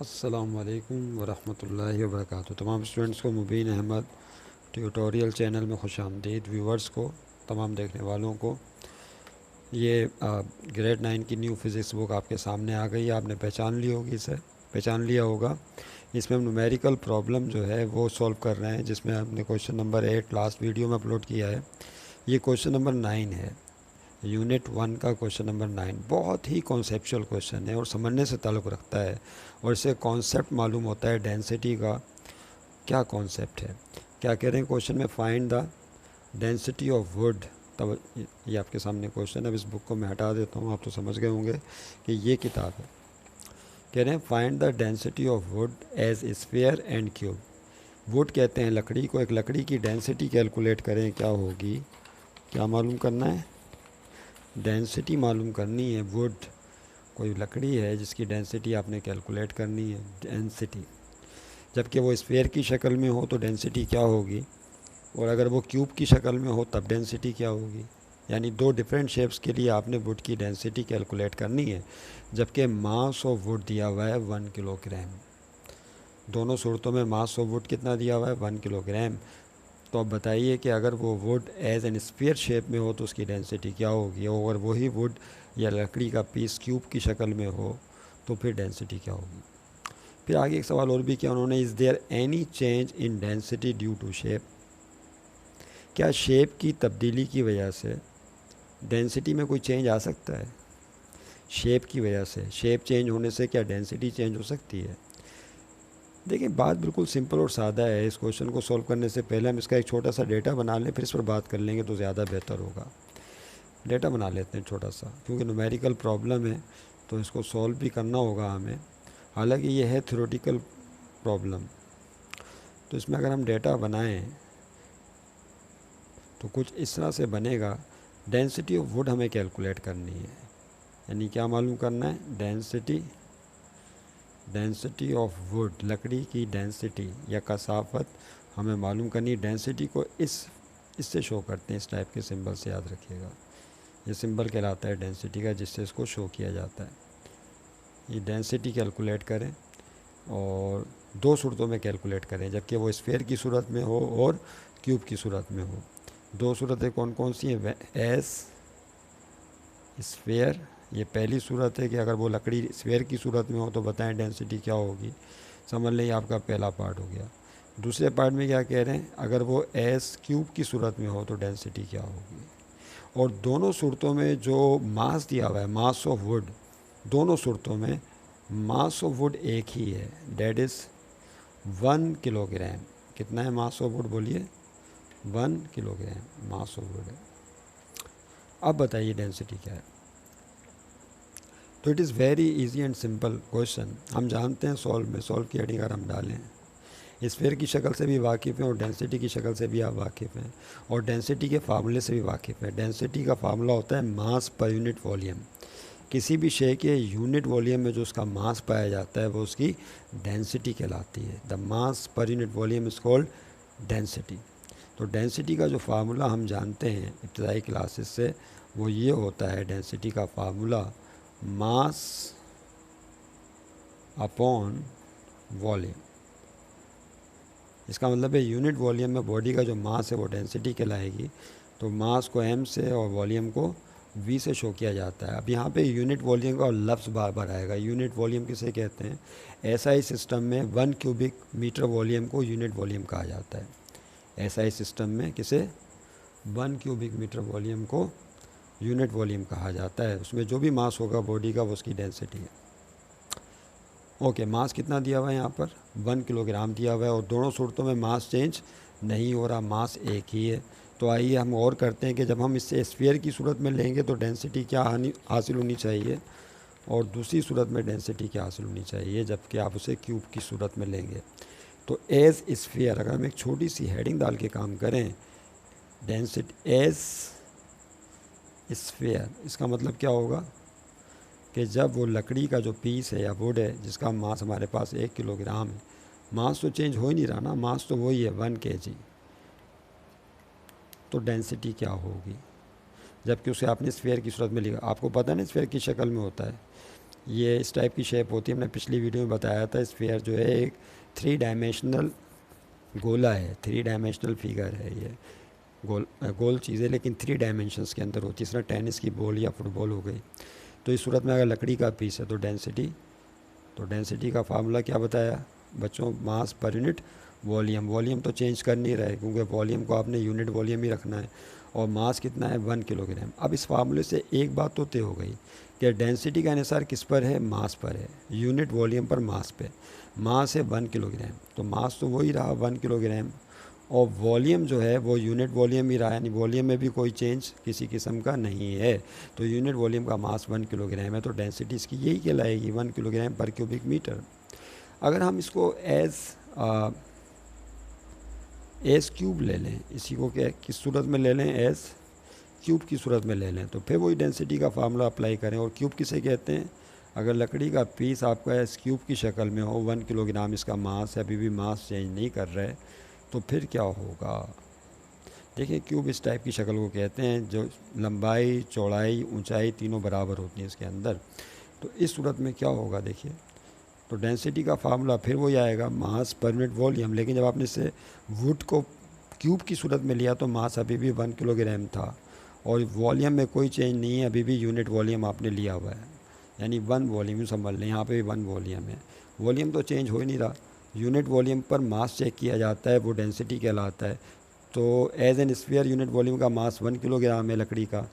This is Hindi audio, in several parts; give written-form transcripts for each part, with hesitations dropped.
अस्सलामुअलैकुम वरहमतुल्लाहि वबरकातुहू। तमाम स्टूडेंट्स को मुबीन अहमद ट्यूटोरियल चैनल में खुश आमदीद। व्यूवर्स को, तमाम देखने वालों को, ये ग्रेड 9 की न्यू फ़िज़िक्स बुक आपके सामने आ गई है। आपने पहचान ली होगी, इसे पहचान लिया होगा। इसमें हम न्यूमेरिकल प्रॉब्लम जो है वो सॉल्व कर रहे हैं, जिसमें हमने क्वेश्चन नंबर 8 लास्ट वीडियो में अपलोड किया है। ये क्वेश्चन नंबर 9 है, यूनिट 1 का क्वेश्चन नंबर 9। बहुत ही कॉन्सेप्चुअल क्वेश्चन है और समझने से ताल्लुक़ रखता है, और इससे कॉन्सेप्ट मालूम होता है डेंसिटी का क्या कॉन्सेप्ट है। क्या कह रहे हैं क्वेश्चन में? Find the density of would. तब ये आपके सामने क्वेश्चन है। अब इस बुक को मैं हटा देता हूँ, आप तो समझ गए होंगे कि ये किताब है। कह रहे हैं find the density of wood as sphere and cube. Wood कहते हैं लकड़ी को, एक लकड़ी की डेंसिटी कैलकुलेट करें, क्या होगी? क्या मालूम करना है? डेंसिटी मालूम करनी है। वुड कोई लकड़ी है जिसकी डेंसिटी आपने कैलकुलेट करनी है, डेंसिटी। जबकि वो स्फीयर की शक्ल में हो तो डेंसिटी क्या होगी, और अगर वो क्यूब की शक्ल में हो तब डेंसिटी क्या होगी। यानी दो डिफरेंट शेप्स के लिए आपने वुड की डेंसिटी कैलकुलेट करनी है, जबकि मास ऑफ वुड दिया हुआ है 1 किलोग्राम। दोनों सूरतों में मास ऑफ वुड कितना दिया हुआ है? 1 किलोग्राम। तो अब बताइए कि अगर वो wood as an sphere shape में हो तो उसकी डेंसिटी क्या होगी, और अगर वही वुड या लकड़ी का पीस क्यूब की शक्ल में हो तो फिर डेंसिटी क्या होगी। फिर आगे एक सवाल और भी किया उन्होंने, is there any change in density due to shape. क्या शेप की तब्दीली की वजह से डेंसिटी में कोई चेंज आ सकता है? शेप की वजह से, शेप चेंज होने से क्या डेंसिटी चेंज हो सकती है? देखिए, बात बिल्कुल सिंपल और सादा है। इस क्वेश्चन को सॉल्व करने से पहले हम इसका एक छोटा सा डेटा बना लें, फिर इस पर बात कर लेंगे तो ज़्यादा बेहतर होगा। डेटा बना लेते हैं छोटा सा, क्योंकि न्यूमेरिकल प्रॉब्लम है तो इसको सॉल्व भी करना होगा हमें। हालांकि ये है थ्योरेटिकल प्रॉब्लम, तो इसमें अगर हम डेटा बनाएं तो कुछ इस तरह से बनेगा। डेंसिटी ऑफ वुड हमें कैलकुलेट करनी है, यानी क्या मालूम करना है? डेंसिटी ऑफ वुड, लकड़ी की डेंसिटी या कसाफत हमें मालूम करनी है। डेंसिटी को इससे शो करते हैं, इस टाइप के सिंबल से, याद रखिएगा। ये सिंबल कहलाता है डेंसिटी का, जिससे इसको शो किया जाता है। ये डेंसिटी कैलकुलेट करें और दो सूरतों में कैलकुलेट करें, जबकि वो स्फीयर की सूरत में हो और क्यूब की सूरत में हो। दो सूरतें कौन कौन सी हैं? एस स्फीयर, ये पहली सूरत है कि अगर वो लकड़ी स्फीयर की सूरत में हो तो बताएं डेंसिटी क्या होगी। समझ लें, आपका पहला पार्ट हो गया। दूसरे पार्ट में क्या कह रहे हैं? अगर वो एस क्यूब की सूरत में हो तो डेंसिटी क्या होगी। और दोनों सूरतों में जो मास दिया हुआ है, मास ऑफ वुड, दोनों सूरतों में मास ऑफ वुड एक ही है, डेट इज़ 1 किलोग्राम। कितना है मास ऑफ वुड? बोलिए, 1 किलोग्राम मास ऑफ वुड है। अब बताइए डेंसिटी क्या है। तो it is very easy and simple question. हम जानते हैं सॉल्व की हेडिंग अगर हम डालें, स्फीयर की शक्ल से भी वाकिफ़ हैं और डेंसिटी की शक्ल से भी आप वाकिफ़ हैं, और डेंसिटी के फार्मूले से भी वाकिफ़ हैं। डेंसिटी का फार्मूला होता है मास पर यूनिट वॉल्यूम। किसी भी शे के यूनिट वॉल्यूम में जो उसका मास पाया जाता है वो उसकी डेंसिटी कहलाती है। The mass per unit volume is called density. तो डेंसिटी का जो फार्मूला हम जानते हैं इब्तदाई क्लासेस से, वो ये होता है, डेंसिटी का फार्मूला मास अपॉन वॉल्यूम। इसका मतलब है यूनिट वॉल्यूम में बॉडी का जो मास है वो डेंसिटी कहलाएगी। तो मास को m से और वॉल्यूम को v से शो किया जाता है। अब यहाँ पे यूनिट वॉल्यूम का लफ्ज़ बार बार आएगा। यूनिट वॉल्यूम किसे कहते हैं? एसआई सिस्टम में 1 क्यूबिक मीटर वॉल्यूम को यूनिट वॉल्यूम कहा जाता है। एसआई सिस्टम में किसे? 1 क्यूबिक मीटर वॉल्यूम को यूनिट वॉल्यूम कहा जाता है। उसमें जो भी मास होगा बॉडी का वो उसकी डेंसिटी है। ओके, मास कितना दिया हुआ है यहाँ पर? 1 किलोग्राम दिया हुआ है, और दोनों सूरतों में मास चेंज नहीं हो रहा, मास एक ही है। तो आइए हम और करते हैं कि जब हम इससे स्फीयर की सूरत में लेंगे तो डेंसिटी क्या हासिल होनी चाहिए, और दूसरी सूरत में डेंसिटी क्या हासिल होनी चाहिए जबकि आप उसे क्यूब की सूरत में लेंगे। तो एज स्फीयर, अगर हम एक छोटी सी हेडिंग डाल के काम करें, डेंसिटी एज स्फीयर, इसका मतलब क्या होगा कि जब वो लकड़ी का जो पीस है या वुड है जिसका मास हमारे पास 1 किलोग्राम है, मास तो चेंज हो ही नहीं रहा ना, मास तो वही है 1 kg, तो डेंसिटी क्या होगी? जबकि उसे आपने स्फीयर की सूरत में लिखा। आपको पता है ना स्फीयर की शक्ल में होता है, ये इस टाइप की शेप होती है, हमने पिछली वीडियो में बताया था। स्फीयर जो है एक 3 डायमेंशनल गोला है, 3 डायमेंशनल फिगर है ये, गोल गोल चीज़ है लेकिन 3 डायमेंशंस के अंदर होती है। इस तरह टेनिस की बॉल या फुटबॉल हो गई। तो इस सूरत में अगर लकड़ी का पीस है तो डेंसिटी का फार्मूला क्या बताया बच्चों, मास पर यूनिट वॉल्यूम। वॉल्यूम तो चेंज कर नहीं रहे क्योंकि वॉल्यूम को आपने यूनिट वॉल्यूम ही रखना है, और मास कितना है 1 किलोग्राम। अब इस फार्मूले से एक बात तो तय हो गई कि डेंसिटी का अनुसार किस पर है, मास पर है, यूनिट वॉल्यूम पर मास पे। मास है 1 किलोग्राम, तो मास तो वही रहा 1 किलोग्राम, और वॉल्यूम जो है वो यूनिट वॉल्यूम ही रहा, यानी वॉल्यूम में भी कोई चेंज किसी किस्म का नहीं है। तो यूनिट वॉल्यूम का मास 1 किलोग्राम है, तो डेंसिटी इसकी यही कहलाएगी 1 किलोग्राम पर क्यूबिक मीटर। अगर हम इसको एस क्यूब ले लें, इसी को क्या किस सूरत में ले लें, एस क्यूब की सूरत में ले लें, तो फिर वही डेंसिटी का फार्मूला अप्लाई करें। और क्यूब किसे कहते हैं, अगर लकड़ी का पीस आपका एस क्यूब की शक्ल में हो, 1 किलोग्राम इसका मास है, अभी भी मास चेंज नहीं कर रहे, तो फिर क्या होगा। देखिए क्यूब इस टाइप की शक्ल को कहते हैं जो लंबाई चौड़ाई ऊंचाई तीनों बराबर होती हैं इसके अंदर। तो इस सूरत में क्या होगा देखिए, तो डेंसिटी का फार्मूला फिर वही आएगा, मास पर यूनिट वॉल्यूम। लेकिन जब आपने इसे वुड को क्यूब की सूरत में लिया तो मास अभी भी 1 किलोग्राम था, और वॉल्यूम में कोई चेंज नहीं है, अभी भी यूनिट वॉल्यूम आपने लिया हुआ है, यानी 1 वॉल्यूम समझ लें, यहाँ पे भी 1 वॉल्यूम है। वॉल्यूम तो चेंज हो ही नहीं रहा, यूनिट वॉल्यूम पर मास चेक किया जाता है, वो डेंसिटी कहलाता है। तो as an sphere unit volume का मास 1 किलोग्राम है लकड़ी का,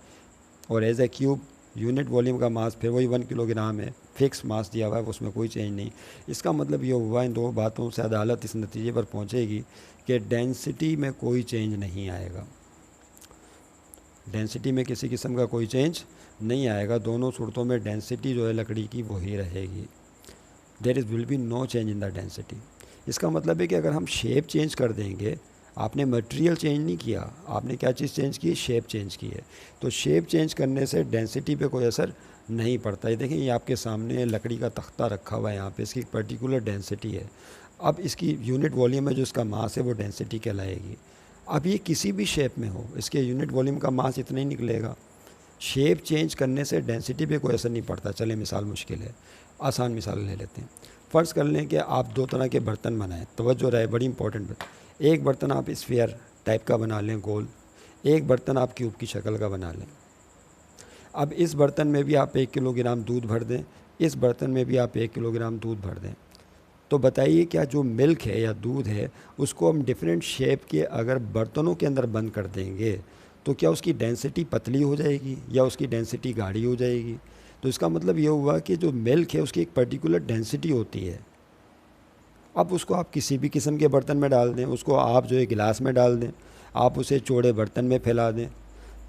और as a cube unit volume का मास फिर वही 1 किलोग्राम है, फिक्स मास दिया हुआ है, उसमें कोई चेंज नहीं। इसका मतलब ये हुआ, इन दो बातों से अदालत इस नतीजे पर पहुंचेगी कि डेंसिटी में कोई चेंज नहीं आएगा, डेंसिटी में किसी किस्म का कोई चेंज नहीं आएगा। दोनों सूरतों में डेंसिटी जो है लकड़ी की वही रहेगी, there is will be no change in the density. इसका मतलब है कि अगर हम शेप चेंज कर देंगे, आपने मटेरियल चेंज नहीं किया, आपने क्या चीज़ चेंज की, शेप चेंज की है, तो शेप चेंज करने से डेंसिटी पे कोई असर नहीं पड़ता। ये देखें, ये आपके सामने लकड़ी का तख्ता रखा हुआ है, यहाँ पे इसकी पर्टिकुलर डेंसिटी है। अब इसकी यूनिट वॉल्यूम में जो इसका मास है वो डेंसिटी कहलाएगी। अब ये किसी भी शेप में हो, इसके यूनिट वॉल्यूम का मास इतना ही निकलेगा। शेप चेंज करने से डेंसिटी पे कोई असर नहीं पड़ता। चले मिसाल मुश्किल है, आसान मिसाल ले लेते हैं। फ़र्ज़ कर लें कि आप 2 तरह के बर्तन बनाएं, तवज्जो रहे, बड़ी इंपॉर्टेंट बात। एक बर्तन आप स्फीयर टाइप का बना लें गोल, एक बर्तन आप क्यूब की शक्ल का बना लें। अब इस बर्तन में भी आप 1 किलोग्राम दूध भर दें, इस बर्तन में भी आप 1 किलोग्राम दूध भर दें। तो बताइए क्या जो मिल्क है या दूध है उसको हम डिफरेंट शेप के अगर बर्तनों के अंदर बंद कर देंगे तो क्या उसकी डेंसिटी पतली हो जाएगी या उसकी डेंसिटी गाढ़ी हो जाएगी। तो इसका मतलब ये हुआ कि जो मिल्क है उसकी एक पर्टिकुलर डेंसिटी होती है। अब उसको आप किसी भी किस्म के बर्तन में डाल दें, उसको आप जो है गिलास में डाल दें, आप उसे चौड़े बर्तन में फैला दें,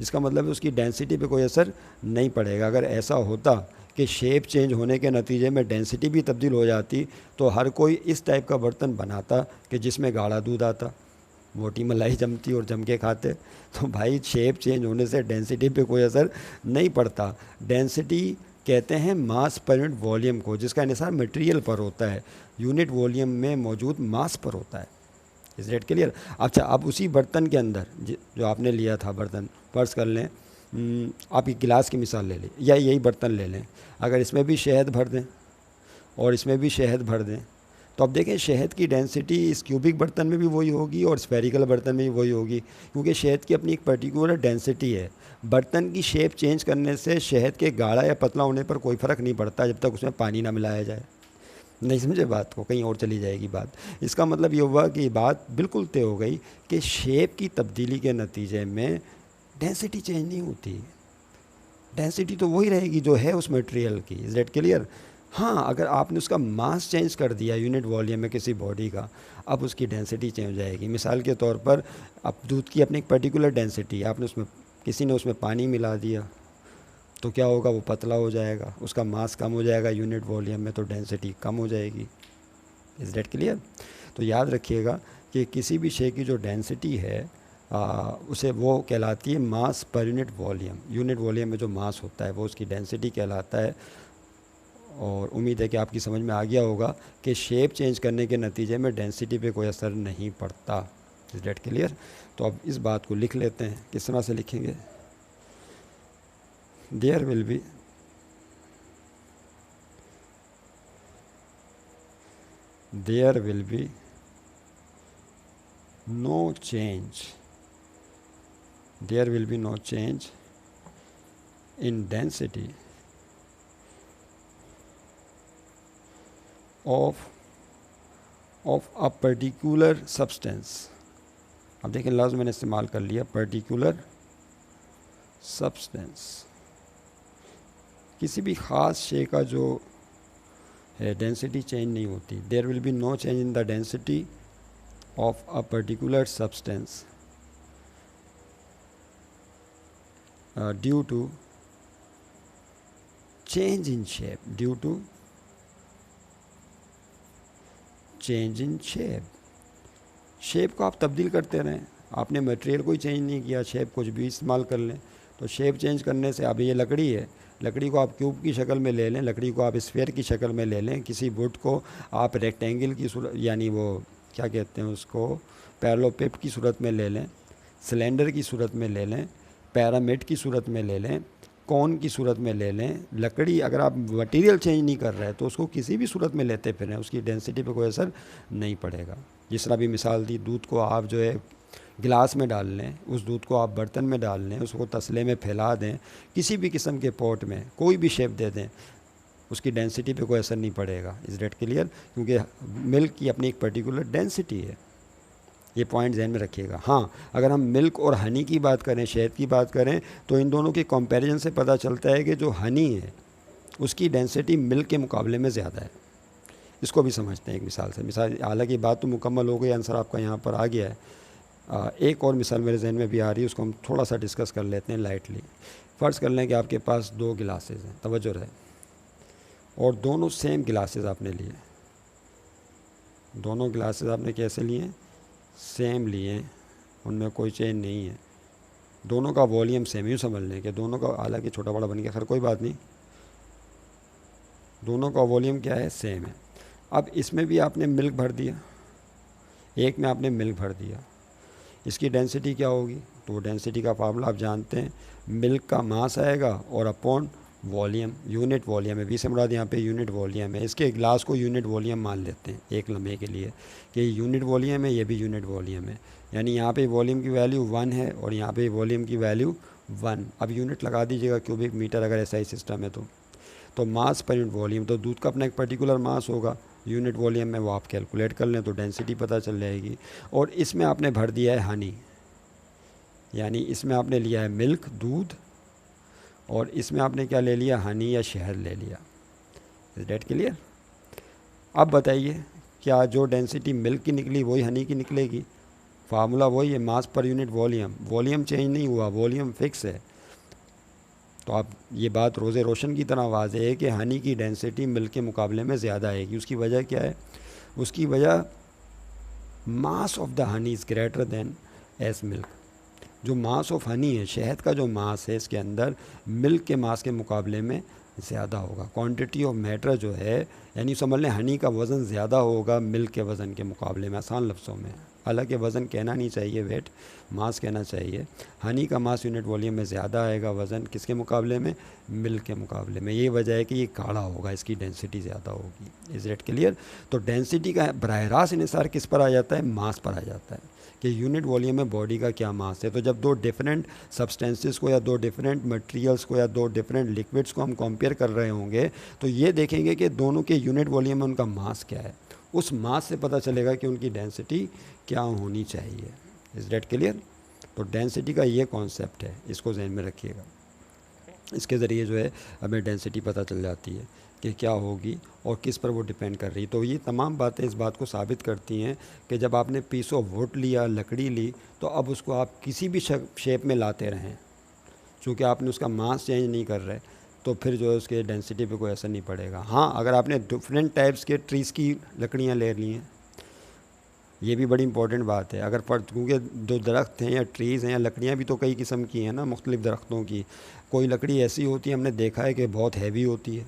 इसका मतलब है उसकी डेंसिटी पे कोई असर नहीं पड़ेगा। अगर ऐसा होता कि शेप चेंज होने के नतीजे में डेंसिटी भी तब्दील हो जाती तो हर कोई इस टाइप का बर्तन बनाता कि जिसमें गाढ़ा दूध आता, मोटी मलाई जमती और जम के खाते। तो भाई शेप चेंज होने से डेंसिटी पे कोई असर नहीं पड़ता। डेंसिटी कहते हैं मास पर यूनिट वॉल्यूम को, जिसका निसार मटेरियल पर होता है, यूनिट वॉल्यूम में मौजूद मास पर होता है। इस रेट क्लियर। अच्छा, अब उसी बर्तन के अंदर जो आपने लिया था बर्तन, फर्ज कर लें आप एक गिलास की मिसाल ले लें या यही बर्तन ले लें, अगर इसमें भी शहद भर दें और इसमें भी शहद भर दें तो अब देखें शहद की डेंसिटी इस क्यूबिक बर्तन में भी वही होगी और स्फेरिकल बर्तन में भी वही होगी, क्योंकि शहद की अपनी एक पर्टिकुलर डेंसिटी है। बर्तन की शेप चेंज करने से शहद के गाढ़ा या पतला होने पर कोई फ़र्क नहीं पड़ता जब तक उसमें पानी ना मिलाया जाए। नहीं समझे बात को, कहीं और चली जाएगी बात। इसका मतलब ये हुआ कि बात बिल्कुल तय हो गई कि शेप की तब्दीली के नतीजे में डेंसिटी चेंज नहीं होती, डेंसिटी तो वही रहेगी जो है उस मटेरियल की। Is that clear. हाँ, अगर आपने उसका मास चेंज कर दिया यूनिट वॉल्यूम में किसी बॉडी का, अब उसकी डेंसिटी चेंज हो जाएगी। मिसाल के तौर पर अब दूध की अपनी एक पर्टिकुलर डेंसिटी, आपने उसमें किसी ने उसमें पानी मिला दिया तो क्या होगा, वो पतला हो जाएगा, उसका मास कम हो जाएगा यूनिट वॉल्यूम में, तो डेंसिटी कम हो जाएगी। Is that clear. तो याद रखिएगा कि किसी भी शे की जो डेंसिटी है उसे वो कहलाती है मास per unit volume. Unit volume में जो मास होता है वो उसकी डेंसिटी कहलाता है। और उम्मीद है कि आपकी समझ में आ गया होगा कि शेप चेंज करने के नतीजे में डेंसिटी पे कोई असर नहीं पड़ता। Is that clear. तो अब इस बात को लिख लेते हैं, किस तरह से लिखेंगे, there will be there will be no change, there will be no change in density of a particular substance. अब देखिए लफ्ज़ मैंने इस्तेमाल कर लिया पर्टिकुलर सब्सटेंस, किसी भी ख़ास शे का जो है डेंसिटी चेंज नहीं होती. There will be no change in the density of a particular substance due to change in shape, due to change in shape. Shape को आप तब्दील करते रहें, आपने मटेरियल कोई चेंज नहीं किया, शेप कुछ भी इस्तेमाल कर लें. तो शेप चेंज करने से, अब ये लकड़ी है, लकड़ी को आप क्यूब की शक्ल में ले लें, लकड़ी को आप स्फीयर की शक्ल में ले लें, किसी वुड को आप रेक्टेंगल की सूरत, यानी वो क्या कहते हैं उसको, पैरेललोपिप की सूरत में ले लें, सिलेंडर की सूरत में ले लें, पैरामिड की सूरत में ले लें, कौन की सूरत में ले लें. लकड़ी अगर आप मटेरियल चेंज नहीं कर रहे तो उसको किसी भी सूरत में लेते फिरें, उसकी डेंसिटी पे कोई असर नहीं पड़ेगा. जिस तरह भी मिसाल दी, दूध को आप जो है गिलास में डाल लें, उस दूध को आप बर्तन में डाल लें, उसको तसले में फैला दें, किसी भी किस्म के पॉट में कोई भी शेप दे दें, उसकी डेंसिटी पे कोई असर नहीं पड़ेगा. Is that clear? क्योंकि मिल्क की अपनी एक पर्टिकुलर डेंसिटी है. ये पॉइंट ध्यान में रखिएगा. हाँ, अगर हम मिल्क और हनी की बात करें, शहद की बात करें, तो इन दोनों के कंपैरिजन से पता चलता है कि जो हनी है उसकी डेंसिटी मिल्क के मुकाबले में ज़्यादा है. इसको भी समझते हैं एक मिसाल से. मिसाल, हालांकि बात तो मुकम्मल हो गई, आंसर आपका यहाँ पर आ गया है. एक और मिसाल मेरे जहन में भी आ रही है, उसको हम थोड़ा सा डिस्कस कर लेते हैं लाइटली. फ़र्ज़ कर लें कि आपके पास 2 गिलासेस हैं, तवज्जो रहे, और दोनों सेम गिलासेस आपने लिए. दोनों गिलासेस आपने कैसे लिए? सेम लिए, उनमें कोई चेंज नहीं है. दोनों का वॉल्यूम सेम, यूँ समझ लें कि दोनों का, हालांकि छोटा बड़ा बन गया, खैर कोई बात नहीं, दोनों का वॉल्यूम क्या है? सेम है. अब इसमें भी आपने मिल्क भर दिया, एक में आपने मिल्क भर दिया, इसकी डेंसिटी क्या होगी? तो डेंसिटी का फार्मूला आप जानते हैं, मिल्क का मास आएगा और अपॉन वॉल्यूम, यूनिट वॉल्यूम है. वी से मुराद यहाँ पे यूनिट वॉल्यूम है. इसके गिलास को यूनिट वॉल्यूम मान लेते हैं एक लम्हे के लिए कि यूनिट वॉल्यूम है, ये भी यूनिट वॉल्यूम है. यानी यहाँ पे वॉल्यूम की वैल्यू 1 है और यहाँ पे वॉल्यूम की वैल्यू 1. अब यूनिट लगा दीजिएगा क्यूबिक मीटर अगर ऐसा ही सिस्टम है तो मास पर यूनिट वॉल्यूम, तो दूध का अपना एक पर्टिकुलर मास होगा, यूनिट वॉल्यूम में वो आप कैलकुलेट कर लें तो डेंसिटी पता चल जाएगी. और इसमें आपने भर दिया है हनी, यानी इसमें आपने लिया है मिल्क, दूध, और इसमें आपने क्या ले लिया? हनी या शहद ले लिया. Is that clear? अब बताइए, क्या जो डेंसिटी मिल्क की निकली वही हनी की निकलेगी? फार्मूला वही है, मास per unit volume. Volume change नहीं हुआ, वॉल्यूम फिक्स है. तो आप ये बात रोज़े रोशन की तरह वाज़ेह है कि हनी की डेंसिटी मिल्क के मुकाबले में ज़्यादा आएगी. उसकी वजह क्या है? उसकी वजह mass of the honey is greater than S milk. जो मास ऑफ हनी है, शहद का जो मास है इसके अंदर, मिल्क के मास के मुकाबले में ज़्यादा होगा. क्वांटिटी ऑफ मैटर जो है, यानी समझ लें हनी का वज़न ज़्यादा होगा मिल्क के वज़न के मुकाबले में. आसान लफ्ज़ों में, हालांकि वज़न कहना नहीं चाहिए, वेट, मास कहना चाहिए. हनी का मास यूनिट वॉल्यूम में ज़्यादा आएगा, वज़न किसके मुकाबले में? मिल्क के मुकाबले में. ये वजह है कि ये गाढ़ा होगा, इसकी डेंसिटी ज़्यादा होगी. Is that clear? तो डेंसिटी का बराह रास्त इन्हिसार किस पर आ जाता है? मास पर आ जाता है कि यूनिट वॉल्यूम में बॉडी का क्या मास है. तो जब 2 डिफरेंट सब्सटेंसेस को या 2 डिफरेंट मटेरियल्स को या 2 डिफरेंट लिक्विड्स को हम कंपेयर कर रहे होंगे तो ये देखेंगे कि दोनों के यूनिट वॉल्यूम में उनका मास क्या है. उस मास से पता चलेगा कि उनकी डेंसिटी क्या होनी चाहिए. Is that clear? तो डेंसिटी का ये कॉन्सेप्ट है, इसको ज़हन में रखिएगा. इसके ज़रिए जो है हमें डेंसिटी पता चल जाती है कि क्या होगी और किस पर वो डिपेंड कर रही. तो ये तमाम बातें इस बात को साबित करती हैं कि जब आपने पीस ऑफ वुड लिया, लकड़ी ली, तो अब उसको आप किसी भी शेप में लाते रहें, चूँकि आपने उसका मास चेंज नहीं कर रहे, तो फिर जो है उसके डेंसिटी पे कोई असर नहीं पड़ेगा. हाँ, अगर आपने डिफरेंट टाइप्स के ट्रीज़ की लकड़ियाँ ले ली हैं, ये भी बड़ी इंपॉर्टेंट बात है. अगर क्योंकि जो दरख्त हैं या ट्रीज़ हैं या लकड़ियाँ भी तो कई किस्म की हैं ना, मुख्तलिफ़ दरख्तों की. कोई लकड़ी ऐसी होती है, हमने देखा है कि बहुत हैवी होती है,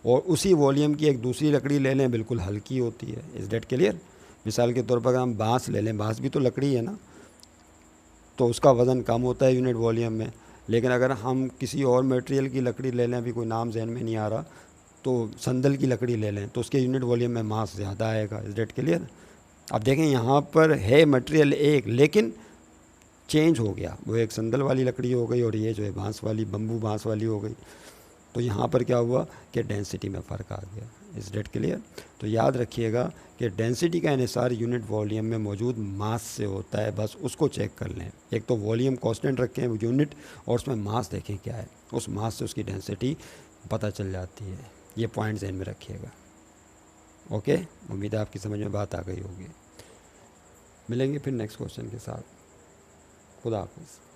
और उसी वॉल्यूम की एक दूसरी लकड़ी ले लें, बिल्कुल हल्की होती है. Is that clear? मिसाल के तौर पर अगर हम बांस ले लें, बांस भी तो लकड़ी है ना, तो उसका वज़न कम होता है यूनिट वॉल्यूम में. लेकिन अगर हम किसी और मटेरियल की लकड़ी ले लें, अभी कोई नाम जहन में नहीं आ रहा, तो संदल की लकड़ी ले लें तो उसके यूनिट वॉल्यूम में मास ज़्यादा आएगा। Is that clear? अब देखें यहाँ पर है मटेरियल एक, लेकिन चेंज हो गया, वो एक संदल वाली लकड़ी हो गई और ये जो है बांस वाली, बम्बू बांस वाली हो गई। तो यहाँ पर क्या हुआ कि डेंसिटी में फ़र्क आ गया। इस डेट क्लियर? तो याद रखिएगा कि डेंसिटी का इन्हिसार यूनिट वॉल्यूम में मौजूद मास से होता है, बस उसको चेक कर लें। एक तो वॉल्यूम कांस्टेंट रखें यूनिट, और उसमें मास देखें क्या है, उस मास से उसकी डेंसिटी पता चल जाती है। ये पॉइंट ध्यान में रखिएगा। ओके, उम्मीद है आपकी समझ में बात आ गई होगी। मिलेंगे फिर नेक्स्ट क्वेश्चन के साथ। खुदा हाफिज़।